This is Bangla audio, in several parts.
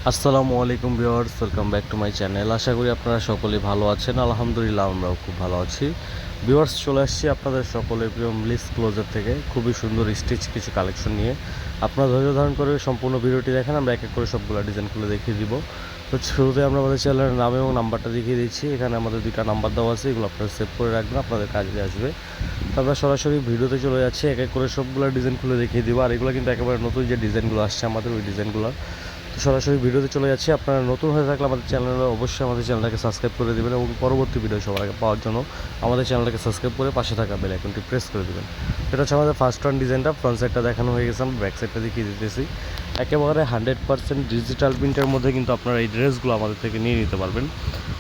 আসসালামু আলাইকুম viewers, welcome back to my channel. আশা করি আপনারা সকলেই ভালো আছেন। আলহামদুলিল্লাহ আমরাও খুব ভালো আছি। ভিউয়ার্স, চলে আসছি আপনাদের সকলের প্রিয় ব্লিস ক্লোজার থেকে খুবই সুন্দর স্টিচ কিছু কালেকশন নিয়ে। আপনারা ধৈর্য ধারণ করে সম্পূর্ণ ভিডিওটি দেখেন, আমরা এক এক করে সবগুলো ডিজাইন খুলে দেখিয়ে দিব। তো শুরুতে আমরা আমাদের চ্যানেলের নাম এবং নাম্বারটা দেখিয়ে দিচ্ছি। এখানে আমাদের দুইটা নাম্বার দেওয়া আছে, এগুলো আপনারা সেভ করে রাখবেন, আপনাদের কাজে আসবে। তো আমরা সরাসরি ভিডিওতে চলে যাচ্ছি, এক এক করে সবগুলো ডিজাইন খুলে দেখিয়ে দিব। আর এগুলো কিন্তু একেবারে নতুন যে ডিজাইনগুলো আসছে আমাদের, ওই ডিজাইনগুলো। তো সরাসরি ভিডিওতে চলে যাচ্ছি। আপনারা নতুন হয়ে থাকলে আমাদের চ্যানেলে অবশ্যই আমাদের চ্যানেলটাকে সাবস্ক্রাইব করে দেবেন এবং পরবর্তী ভিডিও সবার আগে পাওয়ার জন্য আমাদের চ্যানেলটাকে সাবস্ক্রাইব করে পাশে থাকা বেল আইকনটি প্রেস করে দেবেন। এটা হচ্ছে আমাদের ফার্স্ট ওয়ান ডিজাইনটা। ফ্রন্ট সাইডটা দেখানো হয়ে গেছে, আমরা ব্যাক সাইডটা দেখিয়ে দিতেছি। একেবারে 100% ডিজিটাল প্রিন্টের মধ্যে কিন্তু আপনারা এই ড্রেসগুলো আমাদের থেকে নিয়ে নিতে পারবেন।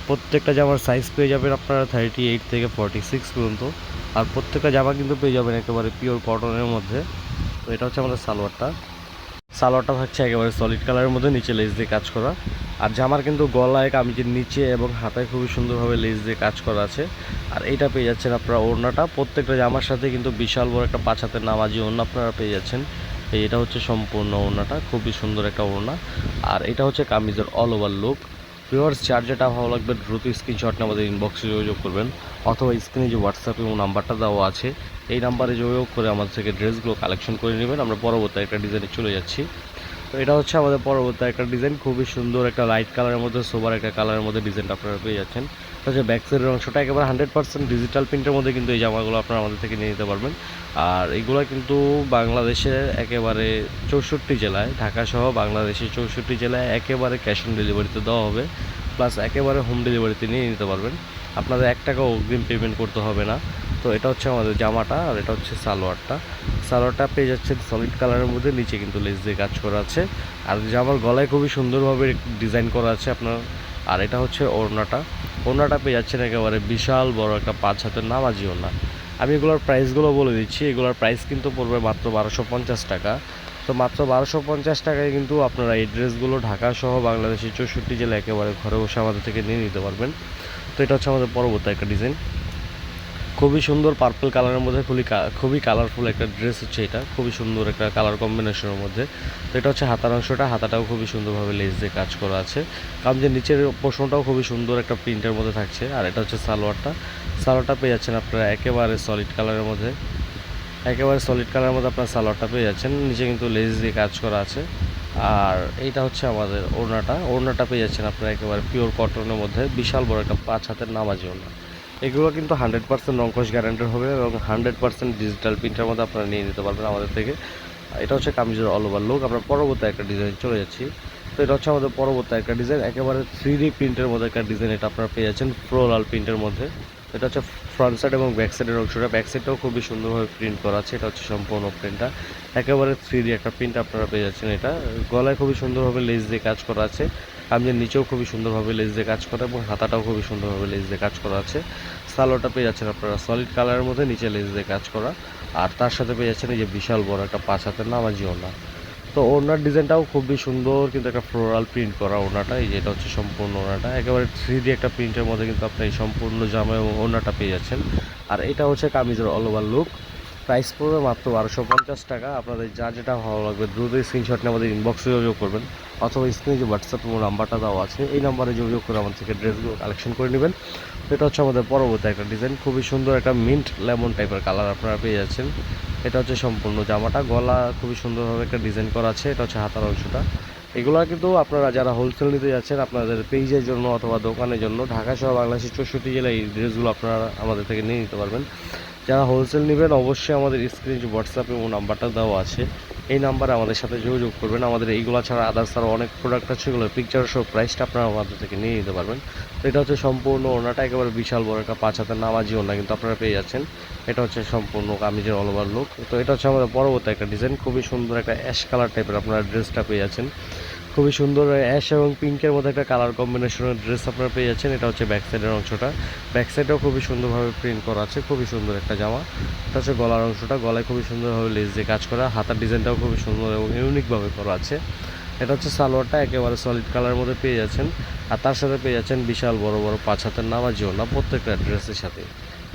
প্রত্যেকটা জামার সাইজ পেয়ে যাবেন আপনারা 38 থেকে 46 পর্যন্ত। আর প্রত্যেকটা জামা কিন্তু পেয়ে যাবেন একেবারে পিওর কটনের মধ্যে। তো এটা হচ্ছে আমাদের সালোয়ারটা থাকছে একেবারে সলিড কালারের মধ্যে, নিচে লেস দিয়ে কাজ করা। আর জামার কিন্তু গলায়, কামিজের নিচে এবং হাতায় খুবই সুন্দরভাবে লেস দিয়ে কাজ করা আছে। আর এইটা পেয়ে যাচ্ছেন আপনারা ওড়নাটা। প্রত্যেকটা জামার সাথে কিন্তু বিশাল বড় একটা 5 হাতের নামাজি ওড়না আপনারা পেয়ে যাচ্ছেন। এটা হচ্ছে সম্পূর্ণ ওড়নাটা, খুবই সুন্দর একটা ওড়না। আর এটা হচ্ছে কামিজের অল ওভার লুক। ভিউয়ার্স, যার যেটা ভালো লাগবে দ্রুত স্ক্রিনশট নিয়ে আমাদের ইনবক্সে যোগাযোগ করবেন, অথবা স্ক্রিনে যে হোয়াটসঅ্যাপ এবং নাম্বারটা দেওয়া আছে এই নাম্বারে যোগাযোগ করে আমাদের থেকে ড্রেসগুলো কালেকশন করে নেবেন। আমরা পরবর্তী একটা ডিজাইনে চলে যাচ্ছি। তো এটা হচ্ছে আমাদের পরবর্তী একটা ডিজাইন, খুবই সুন্দর একটা লাইট কালারের মধ্যে, সোবার একটা কালারের মধ্যে ডিজাইনটা আপনারা পেয়ে যাচ্ছেন। তো হচ্ছে ব্যাক সাইডের অংশটা একেবারে 100% ডিজিটাল প্রিন্টের মধ্যে কিন্তু এই জামাগুলো আপনারা আমাদের থেকে নিয়ে নিতে পারবেন। আর এইগুলো কিন্তু বাংলাদেশের একেবারে 64 জেলায়, ঢাকা সহ বাংলাদেশের 64 জেলায় একেবারে ক্যাশ অন ডেলিভারিতে দেওয়া হবে, প্লাস একেবারে হোম ডেলিভারিতে নিয়ে নিতে পারবেন। আপনাদের 1 টাকাও অগ্রিম পেমেন্ট করতে হবে না। তো এটা হচ্ছে আমাদের জামাটা, আর এটা হচ্ছে সালোয়ারটা পেয়ে যাচ্ছেন সলিড কালারের মধ্যে, নিচে কিন্তু লেস দিয়ে কাজ করা আছে। আর জামার গলায় খুবই সুন্দরভাবে ডিজাইন করা আছে আপনার। আর এটা হচ্ছে ওড়নাটা পেয়ে যাচ্ছেন একেবারে বিশাল বড় একটা 5 হাতের নামাজি ওড়না। আমি এগুলোর প্রাইসগুলো বলে দিচ্ছি। এগুলোর প্রাইস কিন্তু পড়বে মাত্র 1250 টাকা। তো মাত্র 1250 টাকায় কিন্তু আপনারা এই ড্রেসগুলো ঢাকা সহ বাংলাদেশের 64 জেলা একেবারে ঘরে বসে আমাদের থেকে নিয়ে নিতে পারবেন। তো এটা হচ্ছে আমাদের পরবর্তী একটা ডিজাইন, খুবই সুন্দর পার্পল কালারের মধ্যে, খুবই কালারফুল একটা ড্রেস হচ্ছে এটা, খুবই সুন্দর একটা কালার কম্বিনেশনের মধ্যে। তো এটা হচ্ছে হাতার অংশটা, হাতাটাও খুবই সুন্দরভাবে লেস দিয়ে কাজ করা আছে। কামিজের নিচের পোর্শনটাও খুবই সুন্দর একটা প্রিন্টের মধ্যে থাকছে। আর এটা হচ্ছে সালোয়ারটা পেয়ে যাচ্ছেন আপনারা একেবারে সলিড কালারের মধ্যে, আপনার সালোয়ারটা পেয়ে যাচ্ছেন। নিচে কিন্তু লেস দিয়ে কাজ করা আছে। আর এইটা হচ্ছে আমাদের ওড়নাটা পেয়ে যাচ্ছেন আপনারা একেবারে পিওর কটনের মধ্যে, বিশাল বড় একটা 5 হাতের নামাজি ওড়না। এগুলো কিন্তু 100% রংকশ গ্যারান্টেড হবে এবং 100% ডিজিটাল প্রিন্টের মধ্যে আপনারা নিয়ে নিতে পারবেন আমাদের থেকে। এটা হচ্ছে কামিজের অল ওভার লুক। আমরা পরবর্তী একটা ডিজাইন চলে যাচ্ছি। তো এটা হচ্ছে আমাদের পরবর্তী একটা ডিজাইন, একেবারে 3D প্রিন্টের মধ্যে একটা ডিজাইন। এটা আপনারা পেয়ে যাচ্ছেন ফ্লোরাল প্রিন্টের মধ্যে। এটা হচ্ছে ফ্রন্ট সাইড এবং ব্যাক সাইডের অংশটা, ব্যাক সাইডটাও খুবই সুন্দরভাবে প্রিন্ট করা আছে। এটা হচ্ছে সম্পূর্ণ প্রিন্টটা একেবারে 3D একটা প্রিন্ট আপনারা পেয়ে যাচ্ছেন। এটা গলায় খুবই সুন্দরভাবে লেস দিয়ে কাজ করা আছে, কামিজের নিচেও খুবই সুন্দরভাবে লেস দিয়ে কাজ করা এবং হাতাটাও খুবই সুন্দরভাবে লেস দিয়ে কাজ করা আছে। সালোয়ারটা পেয়ে যাচ্ছেন আপনারা সলিড কালারের মধ্যে, নিচে লেস দিয়ে কাজ করা। আর তার সাথে পেয়ে যাচ্ছেন এই যে বিশাল বড় একটা 5 হাতের নামাজি ওড়না। তো ওড়নার ডিজাইনটাও খুবই সুন্দর, কিন্তু একটা ফ্লোরাল প্রিন্ট করা ওড়নাটা। এই যে এটা হচ্ছে সম্পূর্ণ ওড়নাটা, একেবারে 3D একটা প্রিন্টের মধ্যে কিন্তু আপনি এই সম্পূর্ণ জামা এবং ওড়নাটা পেয়ে যাচ্ছেন। আর এটা হচ্ছে কামিজের অল ওভার লুক। প্রাইস পড়বে মাত্র 1250 টাকা। আপনাদের যা যেটা ভালো লাগবে দ্রুত স্ক্রিনশট নিয়ে আমাদের ইনবক্সে যোগাযোগ করবেন, অথবা স্ক্রিনে যে হোয়াটসঅ্যাপ নাম্বারটা দেওয়া আছে এই নাম্বারে যোগাযোগ করে আমাদের থেকে ড্রেসগুলো কালেকশন করে নেবেন। এটা হচ্ছে আমাদের পরবর্তী একটা ডিজাইন, খুবই সুন্দর একটা মিন্ট লেমন টাইপের কালার আপনারা পেয়ে যাচ্ছেন। এটা হচ্ছে সম্পূর্ণ জামাটা, গলা খুবই সুন্দরভাবে একটা ডিজাইন করা আছে। এটা হচ্ছে হাতার অংশটা। এগুলো কিন্তু আপনারা যারা হোলসেল নিতে যাচ্ছেন আপনাদের পেজের জন্য অথবা দোকানের জন্য, ঢাকা সহ বাংলাদেশের 64 জেলায় এই ড্রেসগুলো আপনারা আমাদের থেকে নিয়ে নিতে পারবেন। যারা হোলসেল নেবেন অবশ্যই আমাদের স্ক্রিনে যে হোয়াটসঅ্যাপ এবং নাম্বারটা দেওয়া আছে এই নাম্বারে আমাদের সাথে যোগাযোগ করবেন। আমাদের এইগুলো ছাড়া আদার্স আরও অনেক প্রোডাক্ট আছে, এগুলো পিকচার সহ প্রাইসটা আপনারা আমাদের থেকে নিয়ে নিতে পারবেন। তো এটা হচ্ছে সম্পূর্ণ ওড়নাটা, একেবারে বিশাল বড় একটা 5 হাতের নামাজি ওড়না কিন্তু আপনারা পেয়ে যাচ্ছেন। এটা হচ্ছে সম্পূর্ণ কামিজের অল ওভার লুক। তো এটা হচ্ছে আমাদের পরবর্তী একটা ডিজাইন, খুবই সুন্দর একটা অ্যাশ কালার টাইপের আপনারা ড্রেসটা পেয়ে যাচ্ছেন। খুবই সুন্দর অ্যাশ এবং পিঙ্কের মধ্যে একটা কালার কম্বিনেশনের ড্রেস আপনারা পেয়ে যাচ্ছেন। এটা হচ্ছে ব্যাক সাইডের অংশটা, ব্যাক সাইডেও খুবই সুন্দরভাবে প্রিন্ট করা আছে, খুবই সুন্দর একটা জামা। এটা হচ্ছে গলার অংশটা, গলায় খুবই সুন্দরভাবে লেস দিয়ে কাজ করা, হাতার ডিজাইনটাও খুবই সুন্দর এবং ইউনিকভাবে করা আছে। এটা হচ্ছে সালোয়ারটা, একেবারে সলিড কালারের মধ্যে পেয়ে যাচ্ছেন। আর তার সাথে পেয়ে যাচ্ছেন বিশাল বড় বড় 5 হাতের নামাজি ওড়না প্রত্যেকটা ড্রেসের সাথে।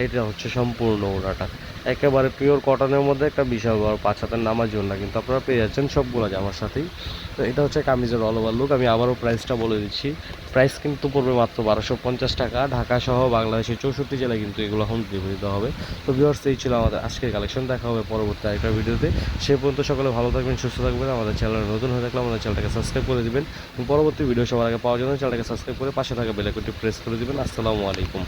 এটা হচ্ছে সম্পূর্ণ ওড়নাটা, একেবারে পিওর কটনের মধ্যে একটা বিশাল বড় 5 হাতের নামার জন্য কিন্তু আপনারা পেয়ে যাচ্ছেন সবগুলো জামার সাথেই। তো এটা হচ্ছে কামিজের অল ওভার লুক। আমি আবারও প্রাইসটা বলে দিচ্ছি, প্রাইস কিন্তু পড়বে মাত্র 1250 টাকা। ঢাকা সহ বাংলাদেশের 64 জেলায় কিন্তু এগুলো হোম ডেলিভারি দেওয়া হবে। তো ভিউয়ার্স, এই ছিল আমাদের আজকের কালেকশন। দেখা হবে পরবর্তী আরেকটা ভিডিওতে। সে পর্যন্ত সকলে ভালো থাকবেন, সুস্থ থাকবেন। আমাদের চ্যানেলে নতুন হয়ে থাকলে আমাদের চ্যানেলটাকে সাবস্ক্রাইব করে দিবেন এবং পরবর্তী ভিডিও সবার আগে পাওয়ার জন্য চ্যানেলটাকে সাবস্ক্রাইব করে পাশে থাকা বেল আইকনটি প্রেস করে দিবেন। আসসালামু আলাইকুম।